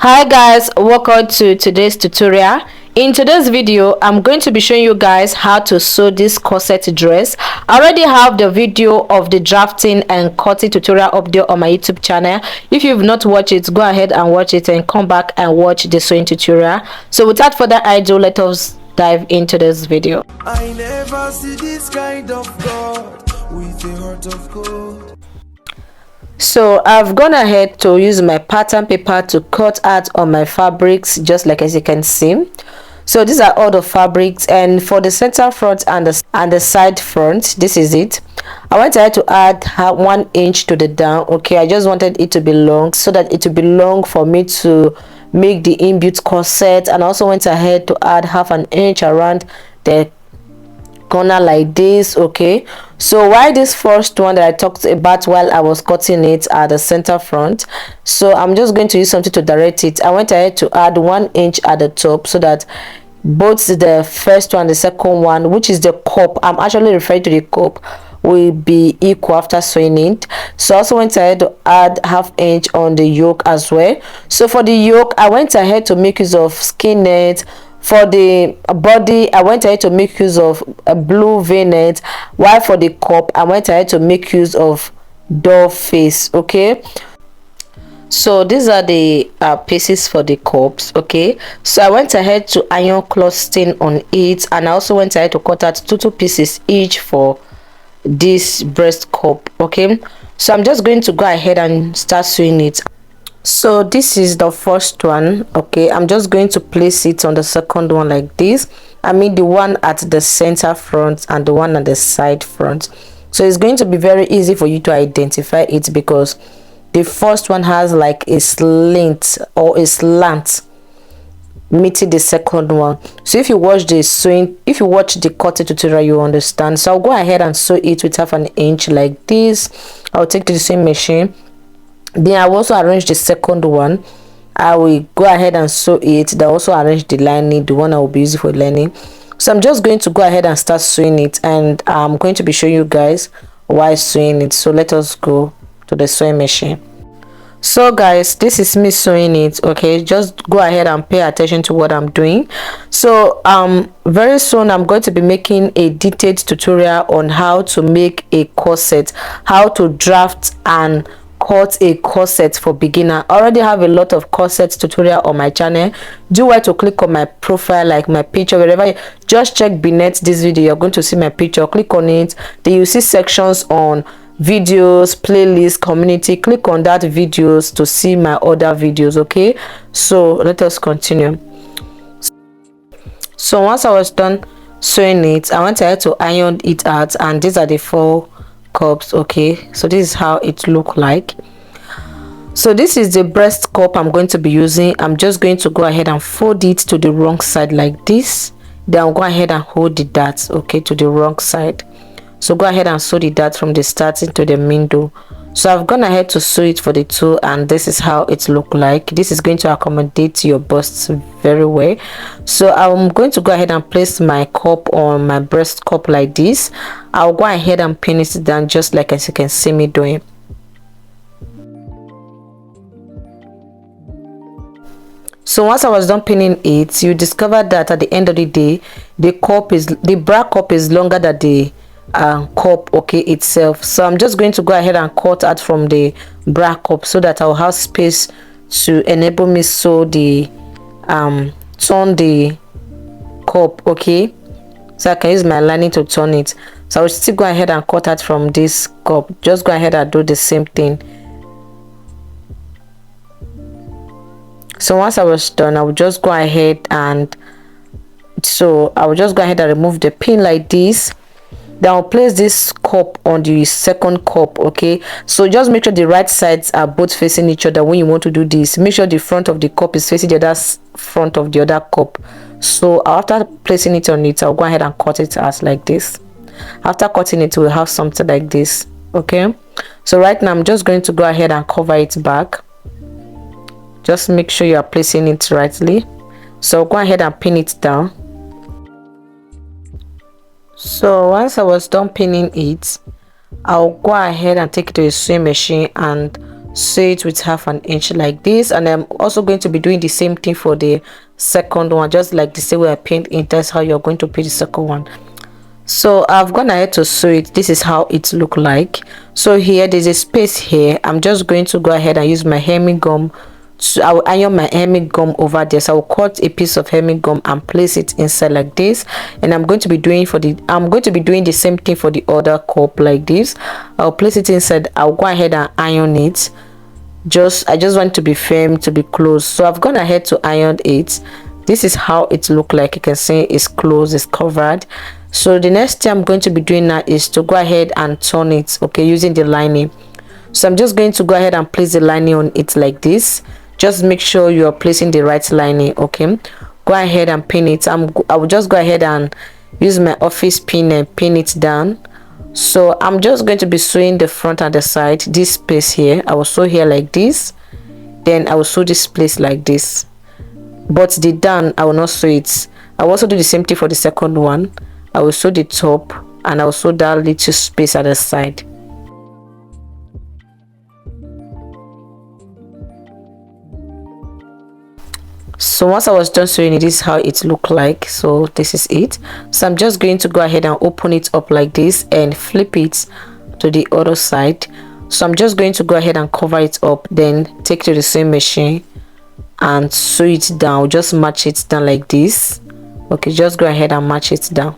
Hi guys, welcome to today's tutorial. In today's video I'm going to be showing you guys how to sew this corset dress. I already have the video of the drafting and cutting tutorial up there on my YouTube channel. If you've not watched it, go ahead and watch it and come back and watch the sewing tutorial. So without further ado, let us dive into this video. I never see this kind of God with a heart of gold. So I've gone ahead to use my pattern paper to cut out on my fabrics, just like as you can see. So these are all the fabrics, and for the center front and the side front, this is it. I went ahead to add 1 inch to the down. Okay, I just wanted it to be long so that it would be long for me to make the inbuilt corset, and also went ahead to add 1/2 inch around the corner like this. Okay, so why this first one that I talked about while I was cutting it at the center front, so I'm just going to use something to direct it. I went ahead to add 1 inch at the top so that both the first one, the second one, which is the cup, I'm actually referring to the cup, will be equal after sewing it. So I also went ahead to add 1/2 inch on the yoke as well. So for the yoke, I went ahead to make use of skin net. For the body, I went ahead to make use of a blue v-net, while for the cup I went ahead to make use of doll face. Okay, so these are the pieces for the cups. Okay, so I went ahead to iron cloth stain on it, and I also went ahead to cut out two pieces each for this breast cup. Okay, so I'm just going to go ahead and start sewing it. So this is the first one. Okay, I'm just going to place it on the second one like this. I mean the one at the center front and the one at the side front. So it's going to be very easy for you to identify it because the first one has like a slant or a slant meeting the second one. So if you watch the sewing, if you watch the cutting tutorial, you understand. So I'll go ahead and sew it with 1/2 inch like this. I'll take the sewing machine. Then I will also arrange the second one. I will go ahead and sew it. Then also arrange the lining, the one I will be using for lining. So I'm just going to go ahead and start sewing it, and I'm going to be showing you guys why sewing it. So let us go to the sewing machine. So guys, this is me sewing it. Okay, just go ahead and pay attention to what I'm doing. So very soon I'm going to be making a detailed tutorial on how to make a corset, how to draft and cut a corset for beginner. I already have a lot of corset tutorial on my channel. Do well to click on my profile, like my picture, wherever. Just check beneath this video, you're going to see my picture. Click on it. Then you see sections on videos, playlist, community. Click on that videos to see my other videos. Okay, so let us continue. So once I was done sewing it, I went ahead to iron it out, and these are the 4 cups. Okay, so this is how it look like. So this is the breast cup I'm going to be using. I'm just going to go ahead and fold it to the wrong side like this. Then I'll go ahead and hold the darts, okay, to the wrong side. So go ahead and sew the dart from the starting to the middle. So I've gone ahead to sew it for the 2, and this is how it look like. This is going to accommodate your bust very well. So I'm going to go ahead and place my cup on my breast cup like this. I'll go ahead and pin it down just like as you can see me doing. So once I was done pinning it, you discover that at the end of the day, the bra cup is longer than the cup, okay, itself. So I'm just going to go ahead and cut out from the bra cup so that I'll have space to enable me sew the turn the cup. Okay, so I can use my lining to turn it. So I will still go ahead and cut out from this cup. Just go ahead and do the same thing. So once I was done, I will just go ahead and remove the pin like this. Then I'll place this cup on the second cup. Okay, so just make sure the right sides are both facing each other when you want to do this. Make sure the front of the cup is facing the other front of the other cup. So after placing it on it, I'll go ahead and cut it as like this. After cutting it, we'll have something like this. Okay, so right now I'm just going to go ahead and cover it back. Just make sure you are placing it rightly. So go ahead and pin it down. So once I was done pinning it, I'll go ahead and take it to the sewing machine and sew it with 1/2 inch like this, and I'm also going to be doing the same thing for the second one, just like the same way I pinned it. That's how you're going to pin the second one. So I've gone ahead to sew it. This is how it look like. So here there's a space here. I'm just going to go ahead and use my hemming gum. So I will iron my hemming gum over there. So I will cut a piece of hemming gum and place it inside like this. And I'm going to be doing the same thing for the other cup like this. I'll place it inside. I'll go ahead and iron it. I just want to be firm, to be close. So I've gone ahead to iron it. This is how it look like. You can see it's closed, it's covered. So the next thing I'm going to be doing now is to go ahead and turn it, okay, using the lining. So I'm just going to go ahead and place the lining on it like this. Just make sure you're placing the right lining, okay. Go ahead and pin it. I will just go ahead and use my office pin and pin it down. So I'm just going to be sewing the front and the side, this space here. I will sew here like this, then I will sew this place like this, but the down I will not sew it. I will also do the same thing for the second one. I will sew the top and I will sew that little space at the side. So once I was done sewing it, this is how it looked like. So this is it. So I'm just going to go ahead and open it up like this and flip it to the other side. So I'm just going to go ahead and cover it up, then take to the same machine and sew it down. Just match it down like this. Okay, just go ahead and match it down.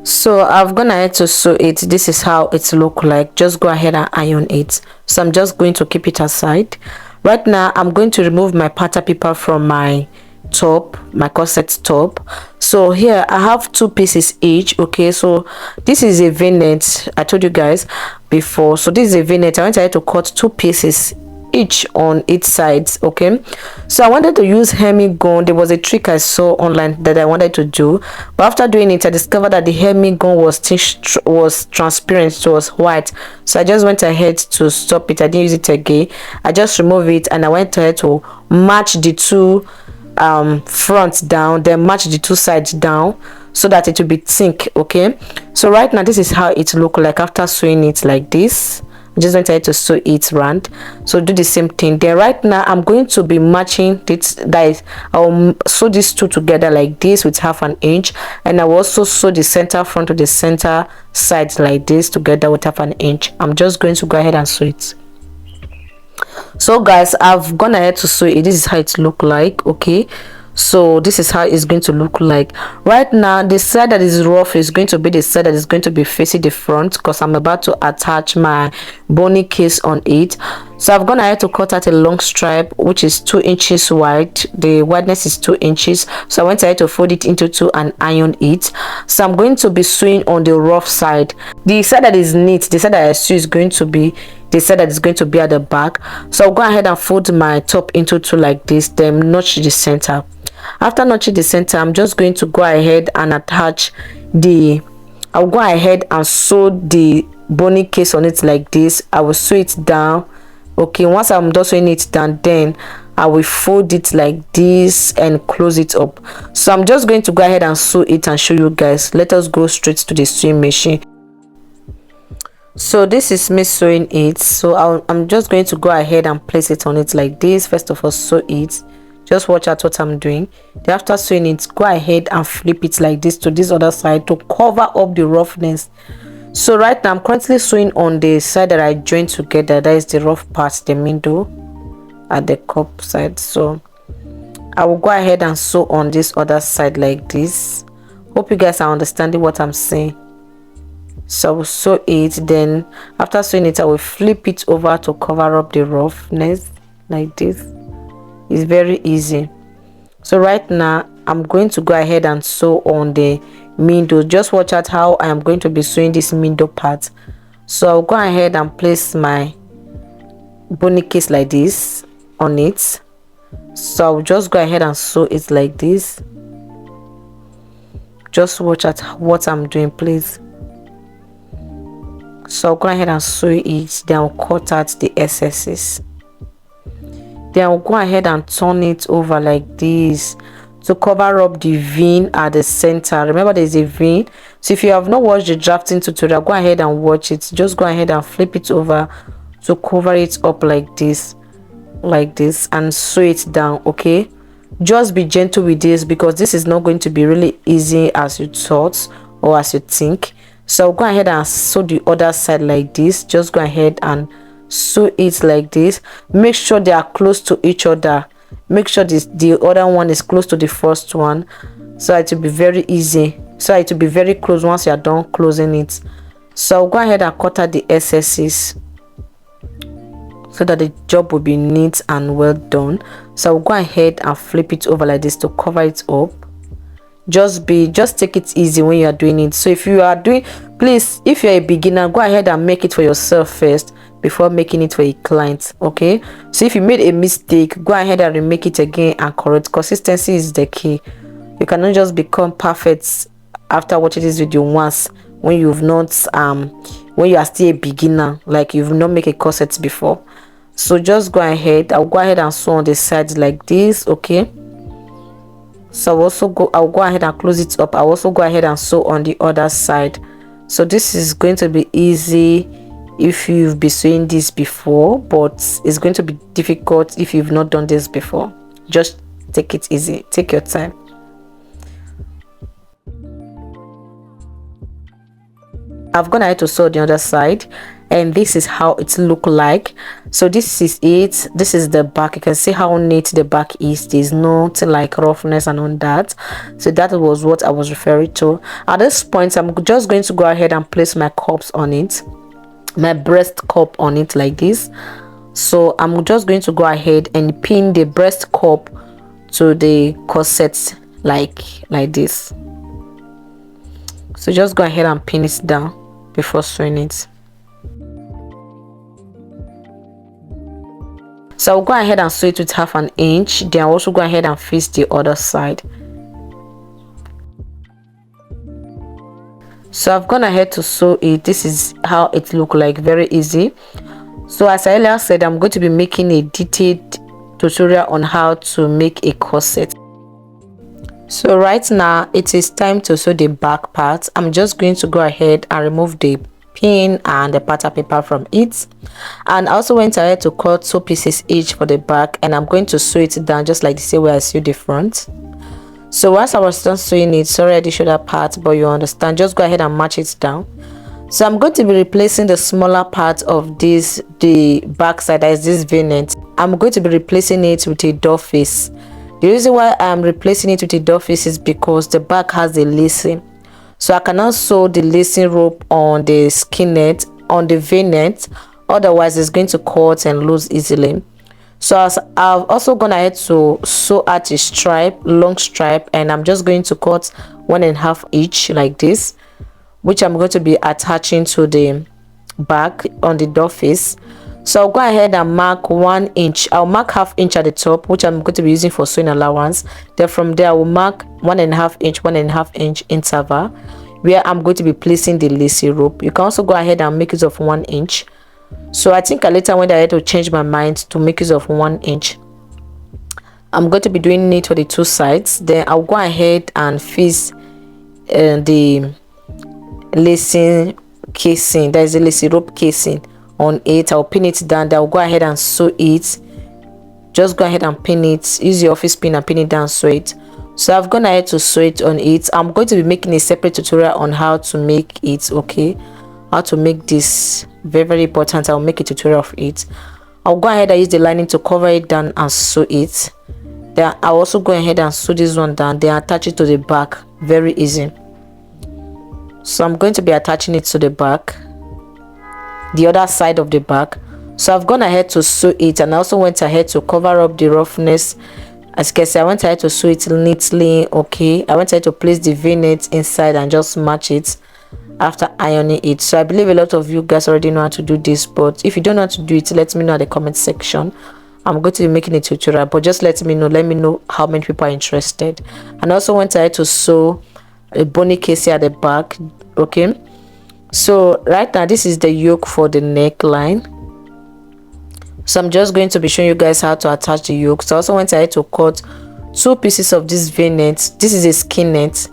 So I've gone ahead to sew it. This is how it look like. Just go ahead and iron it. So I'm just going to keep it aside. Right now I'm going to remove my pattern paper from my top, my corset top. So here I have 2 pieces each, okay. So this is a v-neck, I told you guys before. So this is a v-neck. I went ahead to cut 2 pieces each on each sides, okay. So I wanted to use hemming gun. There was a trick I saw online that I wanted to do, but after doing it I discovered that the hemming gun was transparent, so it was white. So I just went ahead to stop it. I didn't use it again. I just removed it and I went ahead to match the 2 fronts down, then match the 2 sides down so that it will be thick, okay. So right now this is how it look like after sewing it like this. I just went ahead to sew it round. So do the same thing. Then right now I'm going to be matching this, that is, I'll sew these 2 together like this with 1/2 inch, and I will also sew the center front to the center sides like this together with 1/2 inch. I'm just going to go ahead and sew it. So guys, I've gone ahead to sew it. This is how it look like, okay. So this is how it's going to look like. Right now the side that is rough is going to be the side that is going to be facing the front, because I'm about to attach my bony case on it. So I've gone ahead to cut out a long stripe which is 2 inches wide. The wideness is 2 inches. So I went ahead to fold it into 2 and iron it. So I'm going to be sewing on the rough side. The side that is neat, the side that I sew, is going to be the side that is going to be at the back. So I'll go ahead and fold my top into 2 like this, then notch the center. After notching the center, I'm just going to go ahead and attach I'll go ahead and sew the bony case on it like this. I will sew it down, okay. Once I'm done sewing it down, then I will fold it like this and close it up. So I'm just going to go ahead and sew it and show you guys. Let us go straight to the sewing machine. So this is me sewing it. So I'm just going to go ahead and place it on it like this. First of all, sew it. Just watch out what I'm doing. Then after sewing it, go ahead and flip it like this to this other side to cover up the roughness. So right now I'm currently sewing on the side that I joined together. That is the rough part, the middle at the cup side. So I will go ahead and sew on this other side like this. Hope you guys are understanding what I'm saying. So I will sew it. Then after sewing it, I will flip it over to cover up the roughness like this. It's very easy. So right now I'm going to go ahead and sew on the middle. Just watch out how I am going to be sewing this middle part. So I'll go ahead and place my bony case like this on it. So I'll just go ahead and sew it like this. Just watch out what I'm doing, please. So I'll go ahead and sew it, then I'll cut out the excesses. Then I'll go ahead and turn it over like this to cover up the V at the center. Remember, there's a V. So if you have not watched the drafting tutorial, go ahead and watch it. Just go ahead and flip it over to cover it up like this, and sew it down. Okay, just be gentle with this because this is not going to be really easy as you thought or as you think. So go ahead and sew the other side like this. Just go ahead and sew it like this. Make sure they are close to each other. Make sure the other one is close to the first one, so it will be very easy, so it will be very close once you are done closing it. So go ahead and cut out the excesses so that the job will be neat and well done. So I'll go ahead and flip it over like this to cover it up. Just take it easy when you are doing it. So if you are doing, please, if you're a beginner, go ahead and make it for yourself first before making it for a client. Okay, so if you made a mistake, go ahead and remake it again and correct. Consistency is the key. You cannot just become perfect after watching this video once when you've not when you are still a beginner, like you've not made a corset before. So just go ahead. I'll go ahead and sew on the sides like this. Okay, so I'll go ahead and close it up. I'll also go ahead and sew on the other side. So this is going to be easy if you've been sewing this before, but it's going to be difficult if you've not done this before. Just take it easy, take your time. I've gone ahead to sew the other side, and this is how it look like. So this is it. This is the back. You can see how neat the back is. There's nothing like roughness and all that. So that was what I was referring to. At this point, I'm just going to go ahead and place my cups on it, my breast cup on it like this. So I'm just going to go ahead and pin the breast cup to the corset like this. So just go ahead and pin it down before sewing it. So I'll go ahead and sew it with 1/2 inch. Then I'll also go ahead and face the other side. So I've gone ahead to sew it. This is how it look like, very easy. So as I earlier said, I'm going to be making a detailed tutorial on how to make a corset. So right now it is time to sew the back part. I'm just going to go ahead and remove the pin and the pattern paper from it, and I also went ahead to cut 2 pieces each for the back, and I'm going to sew it down just like the same way I sewed the front. So once I was done sewing it, sorry I did show that part, but you understand, just go ahead and match it down. So I'm going to be replacing the smaller part of this, the back side, that is this v-neck. I'm going to be replacing it with a door face. The reason why I'm replacing it with a door face is because the back has the lacing. So I cannot sew the lacing rope on the skinnet, on the v-neck, otherwise it's going to cut and lose easily. So I've also gone ahead to sew out a stripe, long stripe, and I'm just going to cut 1.5 each like this, which I'm going to be attaching to the back on the door face. So I'll go ahead and mark 1 inch. I'll mark 1/2 inch at the top, which I'm going to be using for sewing allowance. Then from there I will mark 1.5 inch, 1.5 inch interval where I'm going to be placing the lacy rope. You can also go ahead and make use of 1 inch. So I think I later went ahead to change my mind to make use of 1 inch. I'm going to be doing it for the 2 sides. Then I'll go ahead and face the lacing casing, that is the lacy rope casing on it. I'll pin it down. Then I'll go ahead and sew it. Just go ahead and pin it. Use your office pin and pin it down, sew it. So I've gone ahead to sew it on it. I'm going to be making a separate tutorial on how to make it. Okay, how to make this, very, very important. I'll make a tutorial of it. I'll go ahead and use the lining to cover it down and sew it. Then I'll also go ahead and sew this one down, then attach it to the back. Very easy. So I'm going to be attaching it to the back, the other side of the back. So I've gone ahead to sew it, and I also went ahead to cover up the roughness. As you can see, I went ahead to sew it neatly. Okay, I went ahead to place the v-neck inside and just match it after ironing it. So I believe a lot of you guys already know how to do this, but if you don't know how to do it, let me know in the comment section. I'm going to be making a tutorial, but just let me know how many people are interested. And I also went ahead to sew a bony casing at the back. Okay, so right now this is the yoke for the neckline. So I'm just going to be showing you guys how to attach the yoke. So I also went ahead to cut 2 pieces of this v-neck. This is a skin net.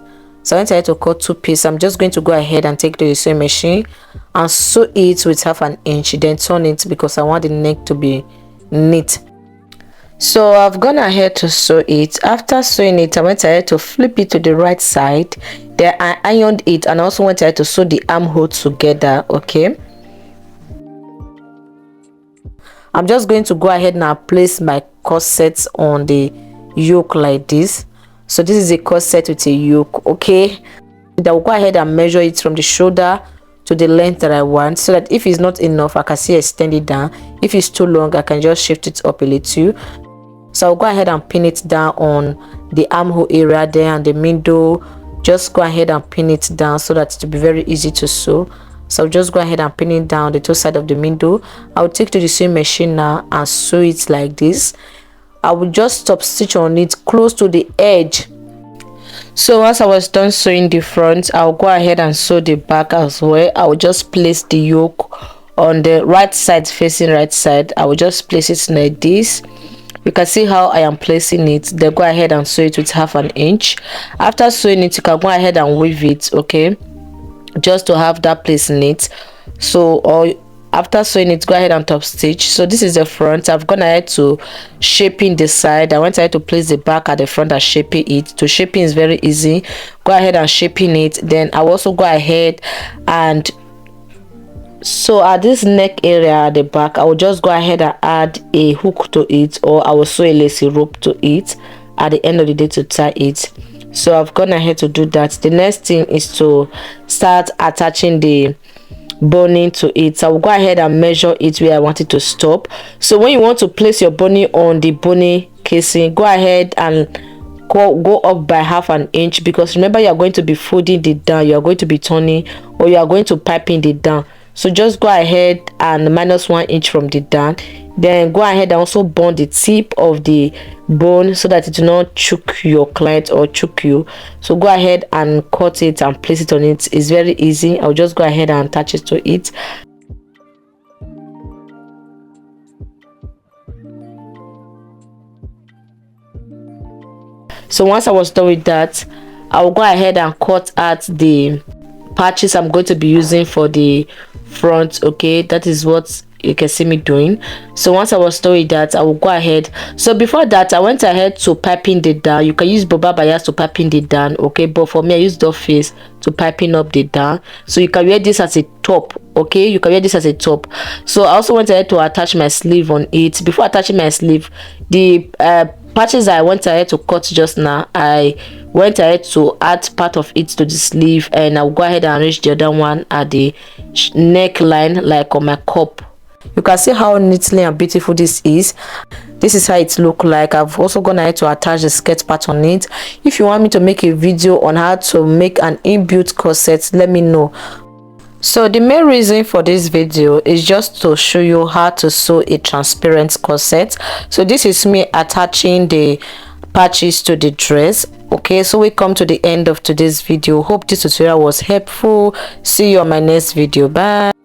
So once I had to cut 2 pieces, I'm just going to go ahead and take the sewing machine and sew it with 1/2 inch, then turn it because I want the neck to be neat. So I've gone ahead to sew it. After sewing it, I went ahead to flip it to the right side, then I ironed it, and also went ahead to sew the armhole together. Okay, I'm just going to go ahead now place my corset on the yoke like this. So this is a corset with a yoke. Okay, I will go ahead and measure it from the shoulder to the length that I want, so that if it's not enough, I can still extend it down. If it's too long, I can just shift it up a little. So I'll go ahead and pin it down on the armhole area there and the middle. Just go ahead and pin it down so that it will be very easy to sew. So I'll just go ahead and pin it down the two sides of the middle. I'll take to the sewing machine now and sew it like this. I will just stop stitch on it close to the edge. So once I was done sewing the front, I'll go ahead and sew the back as well. I will just place the yoke on the right side, facing right side. I will just place it like this. You can see how I am placing it. Then go ahead and sew it with 1/2 inch. After sewing it, you can go ahead and weave it, okay, just to have that place neat. So or after sewing it, go ahead and top stitch. So this is the front. I've gone ahead to shaping the side. I went ahead to place the back at the front and shaping it. To shaping is very easy. Go ahead and shaping it. Then I will also go ahead and so at this neck area at the back, I will just go ahead and add a hook to it, or I will sew a lacy rope to it at the end of the day to tie it. So I've gone ahead to do that. The next thing is to start attaching the boning to it. So I will go ahead and measure it where I want it to stop. So when you want to place your boning on the boning casing, go ahead and go up by 1/2 inch, because remember, you are going to be folding it down, you are going to be turning, or you are going to piping it down. So just go ahead and minus 1 inch from the down. Then go ahead and also bond the tip of the bone so that it will not choke your client or choke you. So go ahead and cut it and place it on it. It's very easy. I'll just go ahead and attach it to it. So once I was done with that, I will go ahead and cut out the patches I'm going to be using for the front. Okay, that is what you can see me doing. So once I was done with that, I will go ahead. So before that, I went ahead to piping it down. You can use boba bias to piping it down, okay, but for me, I use dot face to piping up the down. So you can wear this as a top, okay, you can wear this as a top. So I also went ahead to attach my sleeve on it. Before attaching my sleeve, the patches I went ahead to cut just now, I went ahead to add part of it to the sleeve, and I'll go ahead and arrange the other one at the neckline, like on my cup. You can see how neatly and beautiful this is. This is how it look like. I've also gone ahead to attach the skirt part on it. If you want me to make a video on how to make an inbuilt corset, let me know. So the main reason for this video is just to show you how to sew a transparent corset. So this is me attaching the patches to the dress. Okay, so we come to the end of today's video. Hope this tutorial was helpful. See you on my next video. Bye.